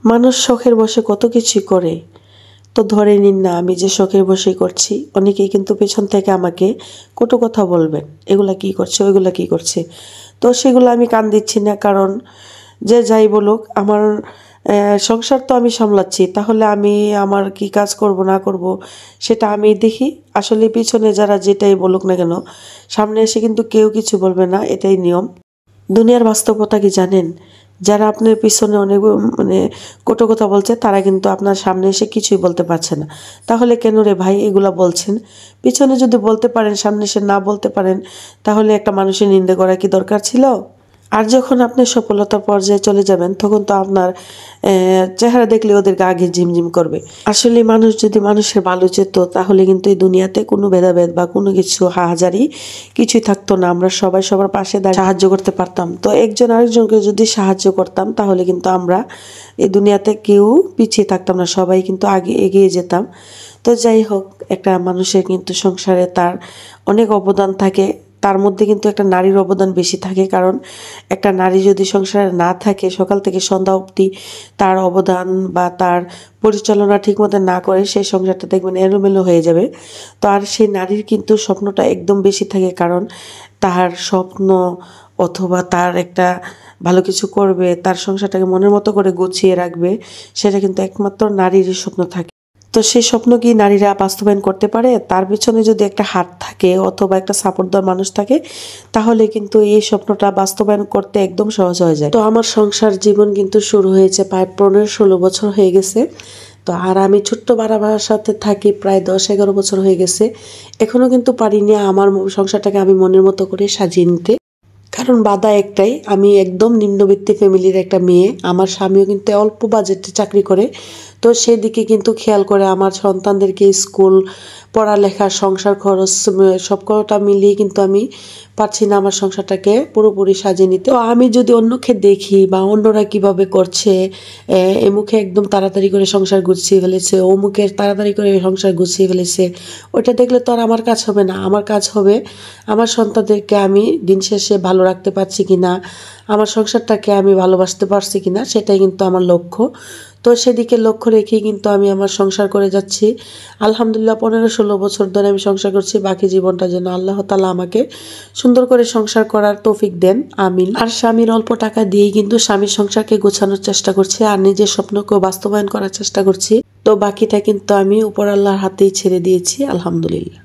মানুষ শখের বশে কত কিছুই করে। তো ধরে নিন না আমি যে শখের বশেই করছি, অনেকেই কিন্তু পেছন থেকে আমাকে কটু কথা বলবেন, এগুলা কি করছে ওইগুলা কি করছে। তো সেগুলো আমি কান দিচ্ছি না, কারণ যে যাই বলুক আমার সংসার তো আমি সামলাচ্ছি, তাহলে আমি আমার কি কাজ করব না করব সেটা আমি দেখি। আসলে পিছনে যারা যেটাই বলুক না কেন, সামনে এসে কিন্তু কেউ কিছু বলবে না, এটাই নিয়ম। দুনিয়ার বাস্তবতা কি জানেন? যারা আপনার পিছনে অনেক মানে কটু কথা বলছে, তারা কিন্তু আপনার সামনে এসে কিছুই বলতে পারছে না। তাহলে কেন রে ভাই এগুলা বলছেন? পিছনে যদি বলতে পারেন, সামনে এসে না বলতে পারেন, তাহলে একটা মানুষের নিন্দা করা কি দরকার ছিল? আর যখন আপনি সফলতার পর্যায়ে চলে যাবেন, তখন তো আপনার চেহারা দেখলে ওদের গা ঘিন ঝিমঝিম করবে। আসলে মানুষ যদি মানুষের ভালো চেত, তাহলে কিন্তু এই দুনিয়াতে কোনো ভেদাভেদ বা কোনো কিছু হাহাজারি কিছুই থাকতো না। আমরা সবাই সবার পাশে দাঁড়িয়ে সাহায্য করতে পারতাম। তো একজন আরেকজনকে যদি সাহায্য করতাম, তাহলে কিন্তু আমরা এই দুনিয়াতে কেউ পিছিয়ে থাকতাম না, সবাই কিন্তু আগে এগিয়ে যেতাম। তো যাই হোক, একটা মানুষের কিন্তু সংসারে তার অনেক অবদান থাকে। তার মধ্যে কিন্তু একটা নারীর অবদান বেশি থাকে, কারণ একটা নারী যদি সংসারে না থাকে, সকাল থেকে সন্ধ্যা অবধি তার অবদান বা তার পরিচালনা ঠিকমতো না করে, সেই সংসারটা দেখবেন এলোমেলো হয়ে যাবে। তো আর সেই নারীর কিন্তু স্বপ্নটা একদম বেশি থাকে, কারণ তার স্বপ্ন অথবা তার একটা ভালো কিছু করবে, তার সংসারটাকে মনের মতো করে গুছিয়ে রাখবে, সেটা কিন্তু একমাত্র নারীরই স্বপ্ন থাকে। তো সেই স্বপ্ন কি নারীরা বাস্তবায়ন করতে পারে? তার পিছনে যদি একটা হাত থাকে অথবা একটা সাপোর্ট দেওয়ার মানুষ থাকে, তাহলে কিন্তু এই স্বপ্নটা বাস্তবায়ন করতে একদম সহজ হয়ে যায়। তো আমার সংসার জীবন কিন্তু শুরু হয়েছে প্রায় 15-16 বছর হয়ে গেছে। তো আর আমি ছোট্ট বাবার সাথে থাকি প্রায় 10-11 বছর হয়ে গেছে। এখনো কিন্তু পারিনি আমার সংসারটাকে আমি মনের মতো করে সাজিয়ে নিতে। কারণ বাধা একটাই, আমি একদম নিম্নবিত্ত ফ্যামিলির একটা মেয়ে। আমার স্বামীও কিন্তু অল্প বাজেটে চাকরি করে। তো সেদিকে কিন্তু খেয়াল করে আমার সন্তানদেরকে স্কুল, পড়ালেখা, সংসার খরচ সবকটা মিলিয়ে কিন্তু আমি পারছি না আমার সংসারটাকে পুরোপুরি সাজিয়ে নিতে। তো আমি যদি অন্যকে দেখি বা অন্যরা কিভাবে করছে, এমুখে একদম তাড়াতাড়ি করে সংসার গুছিয়ে ফেলেছে, অমুকে তাড়াতাড়ি করে সংসার গুছিয়ে ফেলেছে, ওইটা দেখলে তো আর আমার কাজ হবে না। আমার কাজ হবে আমার সন্তানদেরকে আমি দিন শেষে ভালো রাখতে পারছি কিনা, আমার সংসারটাকে আমি ভালোবাসতে পারছি কিনা, সেটাই কিন্তু আমার লক্ষ্য। তো সেদিকে লক্ষ্য রেখেই কিন্তু আমি আমার সংসার করে যাচ্ছি। আলহামদুলিল্লাহ 15-16 বছর ধরে আমি সংসার করছি। বাকি জীবনটা যেন আল্লাহ তাআলা আমাকে সুন্দর করে সংসার করার তৌফিক দেন, আমিন। আর স্বামীর অল্প টাকা দিয়েই কিন্তু স্বামীর সংসারকে গোছানোর চেষ্টা করছি, আর নিজের স্বপ্নকেও বাস্তবায়ন করার চেষ্টা করছি। তো বাকিটা কিন্তু আমি উপর আল্লাহর হাতেই ছেড়ে দিয়েছি, আলহামদুলিল্লাহ।